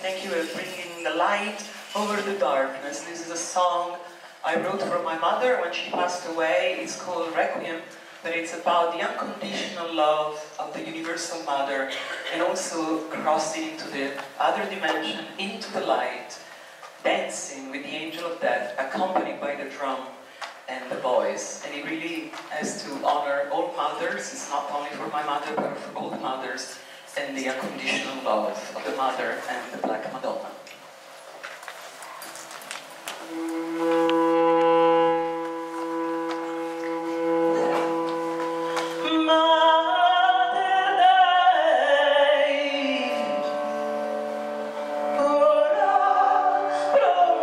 Thank you for bringing the light over the darkness. This is a song I wrote for my mother when she passed away. It's called Requiem, but it's about the unconditional love of the Universal Mother and also crossing into the other dimension, into the light, dancing with the angel of death, accompanied by the drum and the voice. And it really has to honor all mothers. It's not only for my mother, but for all the mothers, and the unconditional love of the mother and the Black Madonna. Ora pro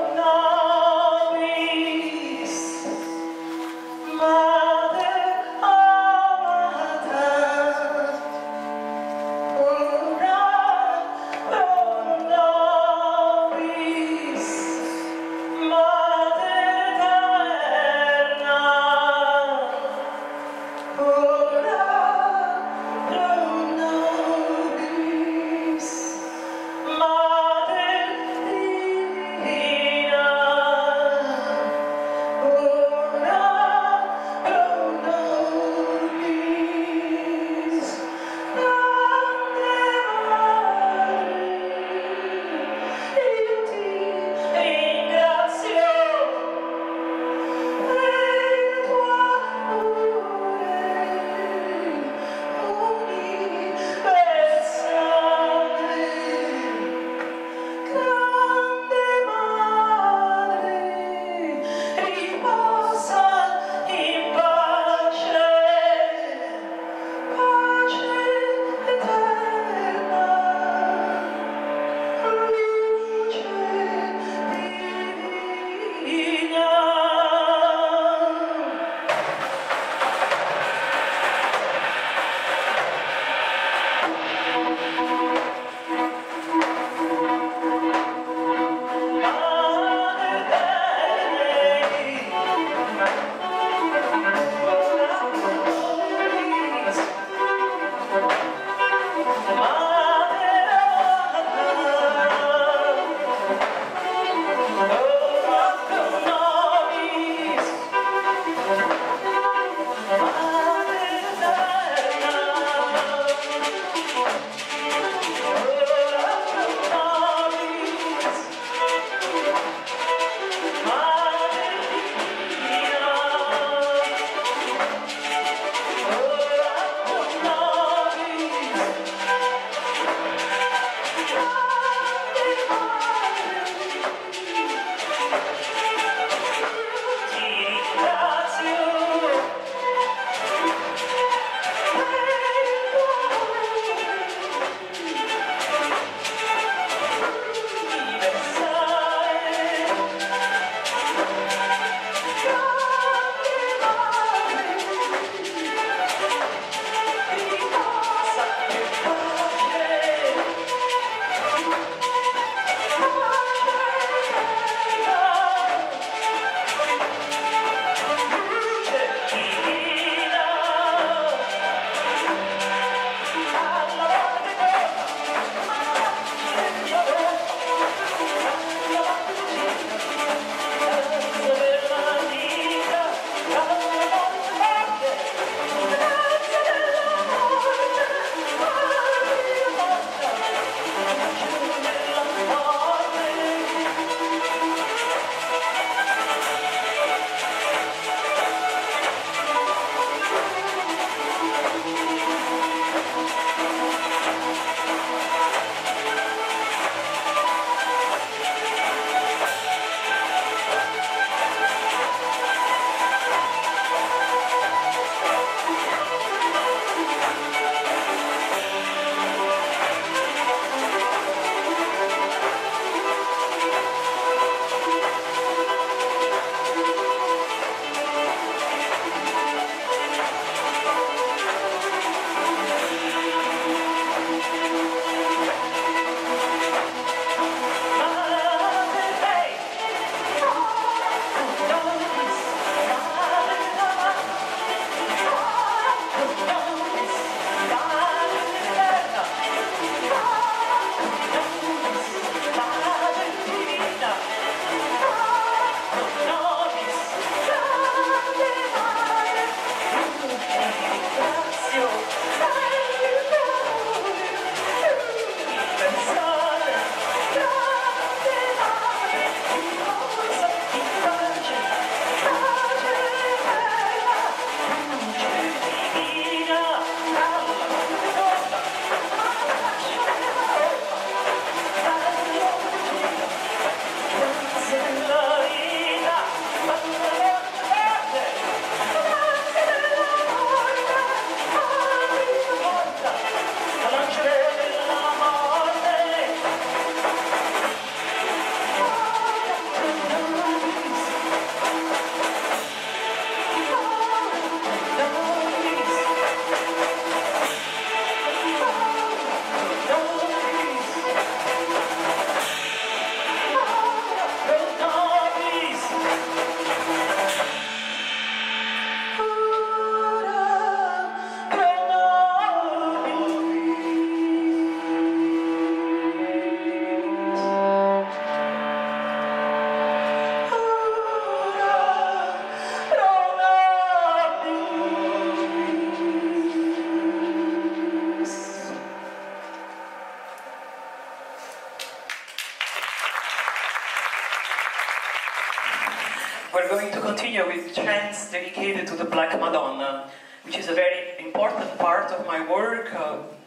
We're going to continue with chants dedicated to the Black Madonna, which is a very important part of my work.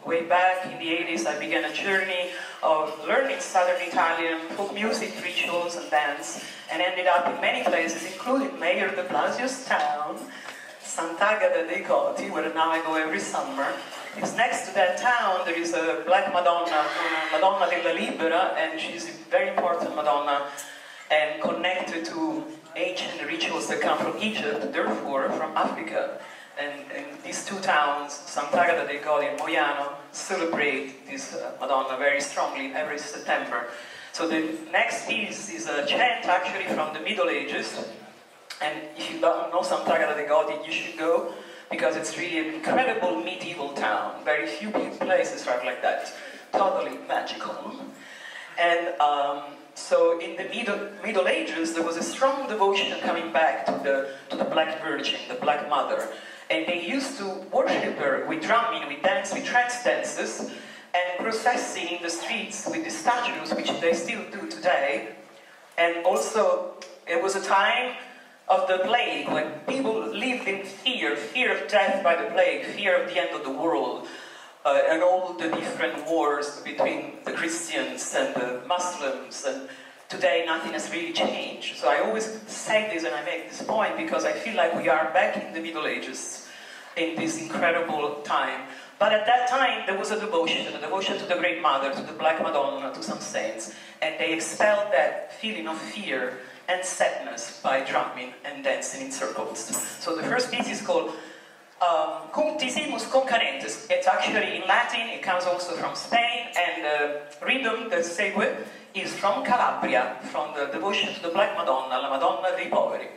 Way back in the 80s, I began a journey of learning Southern Italian folk music, rituals, and dance, and ended up in many places, including Mayor de Blasio's town, Sant'Agata dei Coti, where now I go every summer. It's next to that town. There is a Black Madonna, Madonna della Libera, and she's a very important Madonna and connected to ancient rituals that come from Egypt, therefore from Africa. And these two towns, Sant'Agata dei Coti and Moiano, celebrate this Madonna very strongly every September. So the next piece is a chant actually from the Middle Ages. And if you don't know Sant'Agata dei Coti, you should go, because it's really an incredible medieval town. Very few places are like that. Totally magical. And so in the Middle Ages, there was a strong devotion coming back to the Black Virgin, the Black Mother. And they used to worship her with drumming, with dance, with trance dances, and processing in the streets with the statues, which they still do today. And also, it was a time of the plague, when people lived in fear of death by the plague, fear of the end of the world, and all the different wars between the Christians and the Muslims, and today nothing has really changed. So I always say this and I make this point because I feel like we are back in the Middle Ages, in this incredible time. But at that time there was a devotion to the Great Mother, to the Black Madonna, to some saints, and they expelled that feeling of fear and sadness by drumming and dancing in circles. So the first piece is called Cunctisimus Concanentes. It's actually in Latin, it comes also from Spain, and the rhythm that segue is from Calabria, from the devotion to the Black Madonna, la Madonna dei Poveri.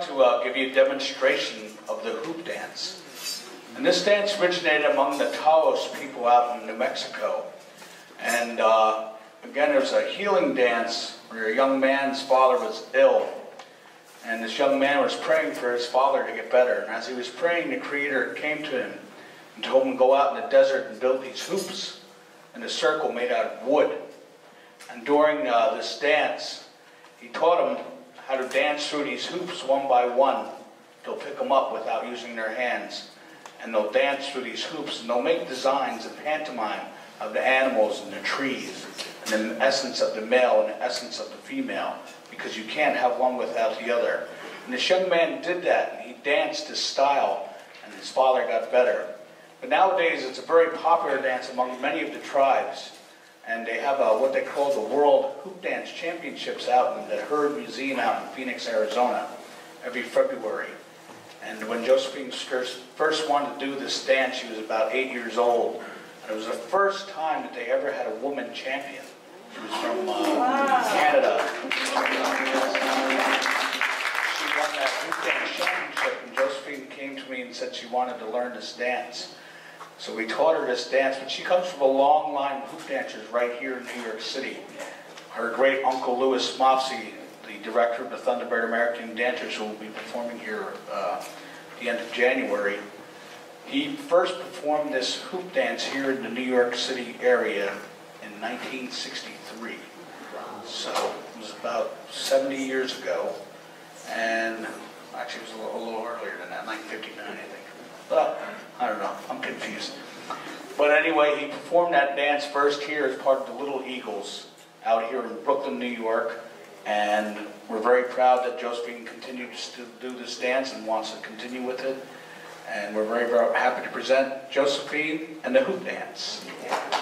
to give you a demonstration of the hoop dance. And this dance originated among the Taos people out in New Mexico. And again, it was a healing dance where a young man's father was ill. And this young man was praying for his father to get better. And as he was praying, the Creator came to him and told him to go out in the desert and build these hoops in a circle made out of wood. And during this dance, he taught them how to dance through these hoops one by one. They'll pick them up without using their hands. And they'll dance through these hoops, and they'll make designs and pantomime of the animals and the trees, and the essence of the male and the essence of the female, because you can't have one without the other. And this young man did that, and he danced his style, and his father got better. But nowadays, it's a very popular dance among many of the tribes, and they have what they call the World Hoop Dance Championships out in the Hurd Museum out in Phoenix, Arizona, every February. And when Josephine first wanted to do this dance, she was about 8 years old. And it was the first time that they ever had a woman champion. She was from Canada. She won that hoop dance championship, and Josephine came to me and said she wanted to learn this dance. So we taught her this dance, but she comes from a long line of hoop dancers right here in New York City. Her great uncle Louis Mopsy, the director of the Thunderbird American Dancers, who will be performing here at the end of January. He first performed this hoop dance here in the New York City area in 1963. So it was about 70 years ago. And actually it was a little earlier than that, 1959 I think. But I don't know, I'm confused. But anyway, he performed that dance first here as part of the Little Eagles out here in Brooklyn, New York. And we're very proud that Josephine continues to do this dance and wants to continue with it. And we're very, very happy to present Josephine and the hoop dance. Hey!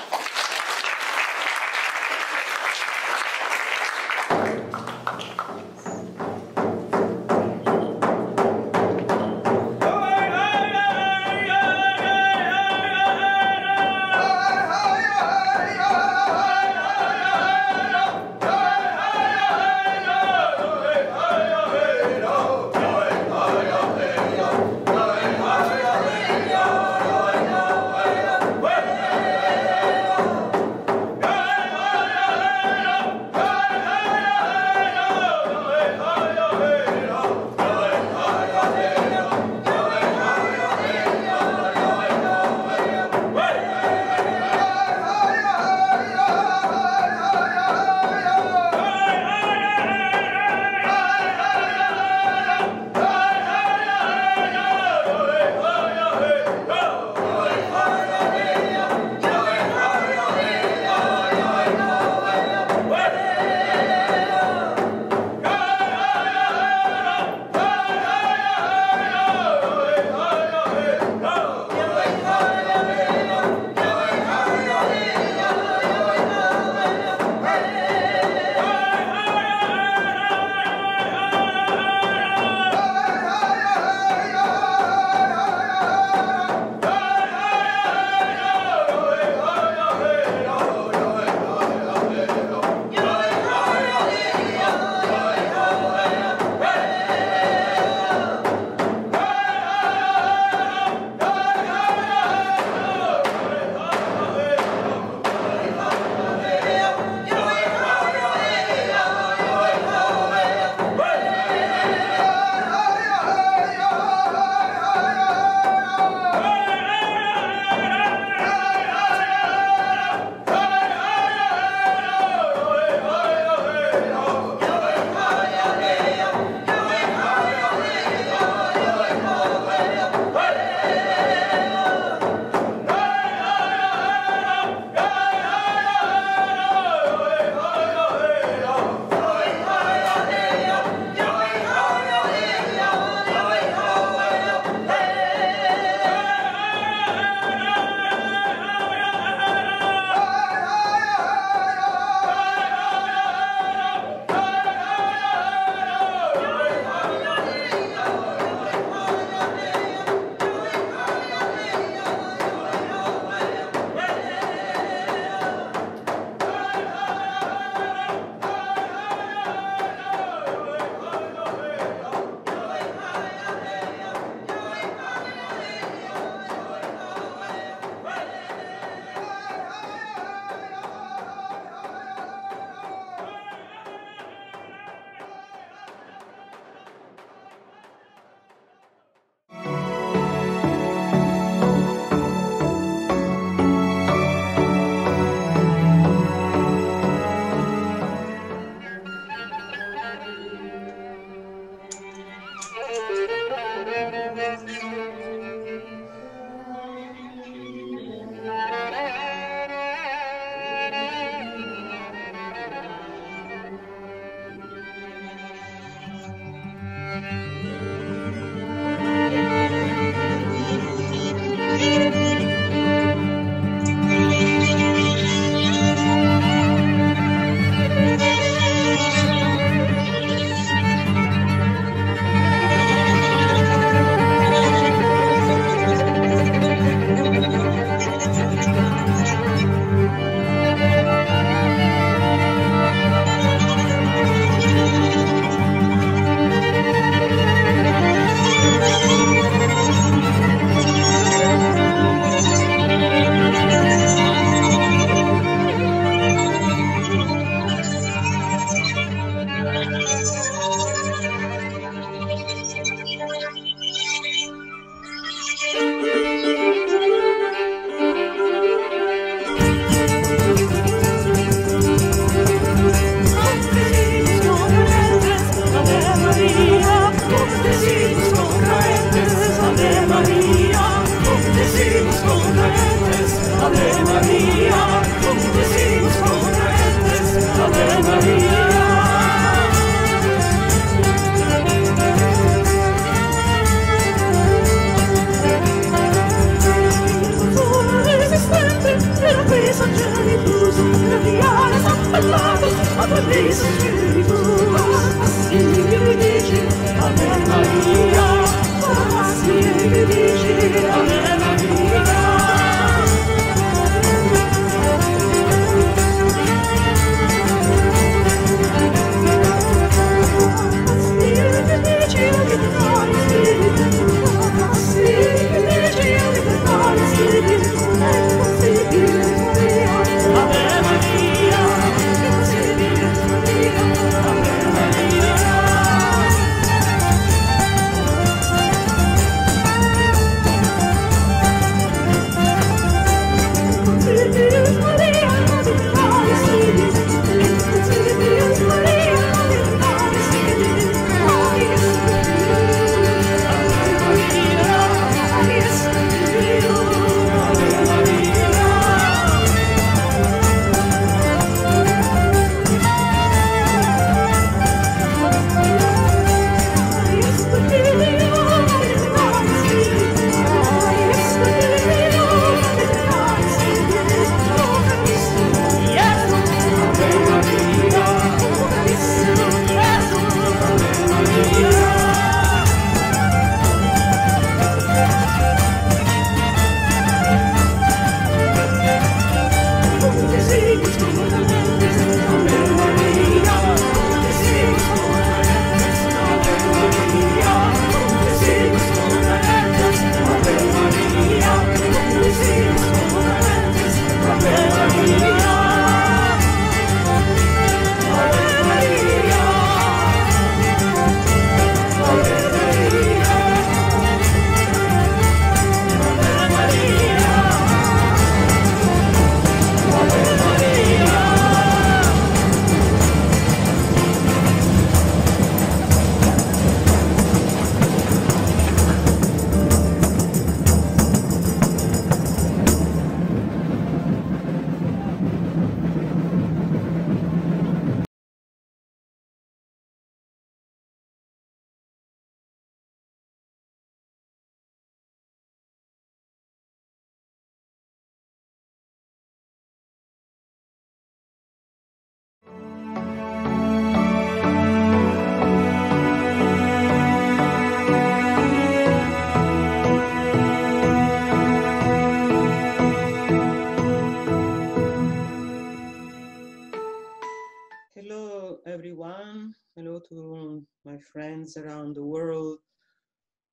everyone. Hello to my friends around the world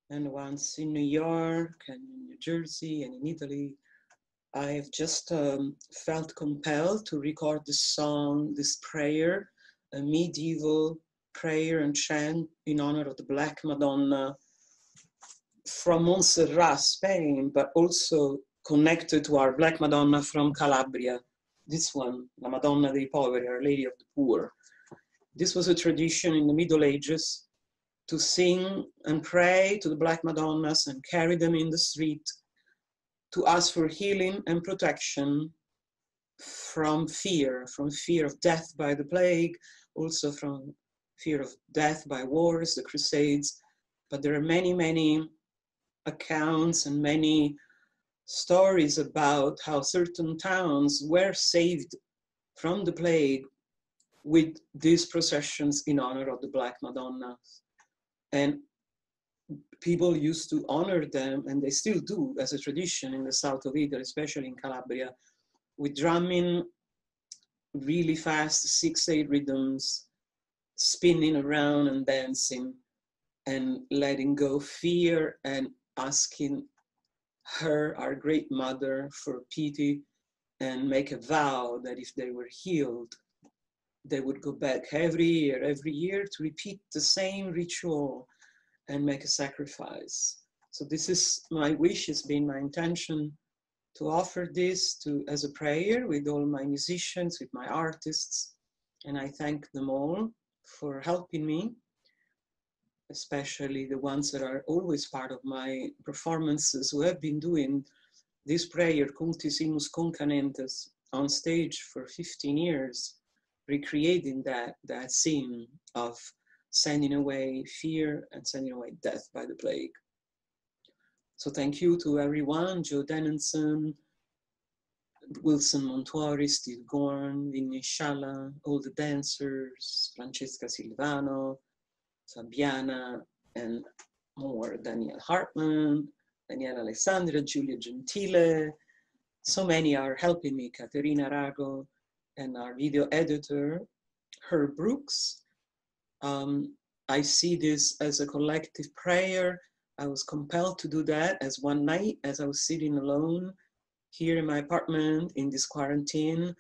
and ones in New York and in New Jersey and in Italy. I've just felt compelled to record this song, this prayer, a medieval prayer and chant in honor of the Black Madonna from Montserrat, Spain, but also connected to our Black Madonna from Calabria. This one, La Madonna dei Poveri, Our Lady of the Poor. This was a tradition in the Middle Ages to sing and pray to the Black Madonnas and carry them in the street to ask for healing and protection from fear of death by the plague, also from fear of death by wars, the Crusades. But there are many, many accounts and many stories about how certain towns were saved from the plague with these processions in honor of the Black Madonnas. And people used to honor them, and they still do as a tradition in the south of Italy, especially in Calabria, with drumming really fast 6/8 rhythms, spinning around and dancing and letting go fear and asking her, our great mother, for pity and make a vow that if they were healed, they would go back every year to repeat the same ritual and make a sacrifice. So this is my wish, it's been my intention to offer this as a prayer with all my musicians, with my artists, and I thank them all for helping me, especially the ones that are always part of my performances who have been doing this prayer, Cunctisimus Concanentes, on stage for 15 years, recreating that scene of sending away fear and sending away death by the plague. So thank you to everyone, Joe Dennison, Wilson Montuori, Steve Gorn, Vinny Scialla, all the dancers, Francesca Silvano, Fabiana, and more, Danielle Hartman, Daniela Alessandra, Giulia Gentile. So many are helping me, Caterina Rago, and our video editor, Herb Brooks. I see this as a collective prayer. I was compelled to do that as one night, as I was sitting alone here in my apartment in this quarantine,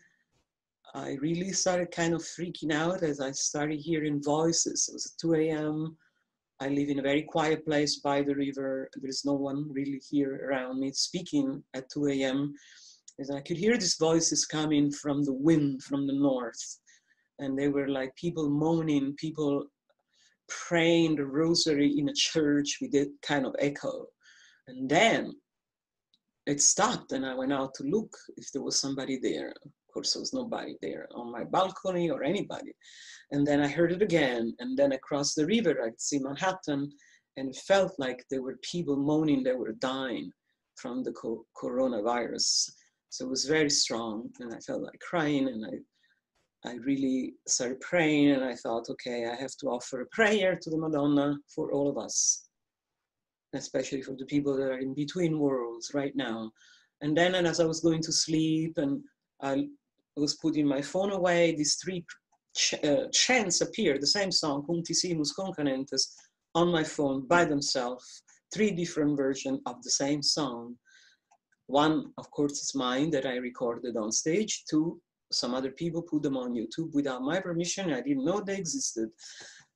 I really started kind of freaking out as I started hearing voices. It was 2 a.m. I live in a very quiet place by the river. There's no one really here around me speaking at 2 a.m. And I could hear these voices coming from the wind from the north. And they were like people moaning, people praying the rosary in a church with that kind of echo. And then it stopped and I went out to look if there was somebody there. Of course, there was nobody there on my balcony or anybody. And then I heard it again. And then across the river, I could see Manhattan, and it felt like there were people moaning they were dying from the coronavirus. So it was very strong, and I felt like crying, and I really started praying, and I thought, okay, I have to offer a prayer to the Madonna for all of us, especially for the people that are in between worlds right now. And then as I was going to sleep and I was putting my phone away, these three chants appeared, the same song, Cunctisimus Concanentes, on my phone by themselves, 3 different versions of the same song. One, of course, is mine that I recorded on stage. 2, some other people put them on YouTube without my permission. I didn't know they existed.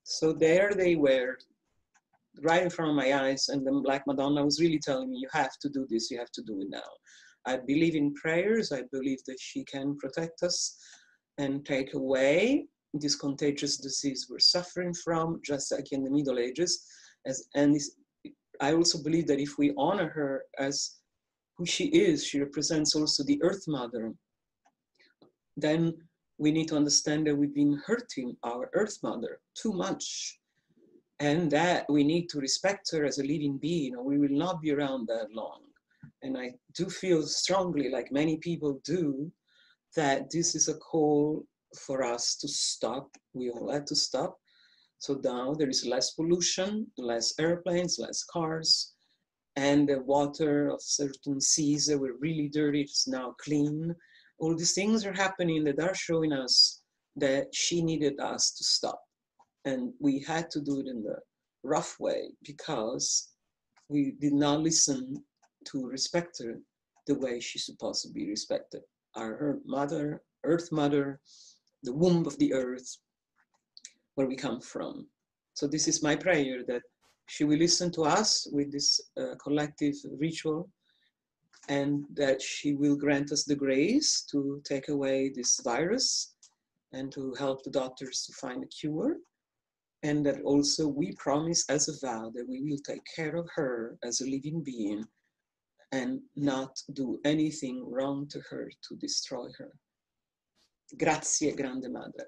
So there they were, right in front of my eyes, and the Black Madonna was really telling me, you have to do this, you have to do it now. I believe in prayers. I believe that she can protect us and take away this contagious disease we're suffering from, just like in the Middle Ages. I also believe that if we honor her as who she is, she represents also the Earth Mother, then we need to understand that we've been hurting our Earth Mother too much, and that we need to respect her as a living being, or we will not be around that long. And I do feel strongly, like many people do, that this is a call for us to stop. We all had to stop. So now there is less pollution, less airplanes, less cars, and the water of certain seas that were really dirty is now clean. All these things are happening that are showing us that she needed us to stop. And we had to do it in the rough way because we did not listen to respect her the way she's supposed to be respected. Our mother, Earth Mother, the womb of the earth, where we come from. So this is my prayer, that she will listen to us with this collective ritual, and that she will grant us the grace to take away this virus and to help the doctors to find a cure. And that also we promise as a vow that we will take care of her as a living being and not do anything wrong to her to destroy her. Grazie, Grande Madre.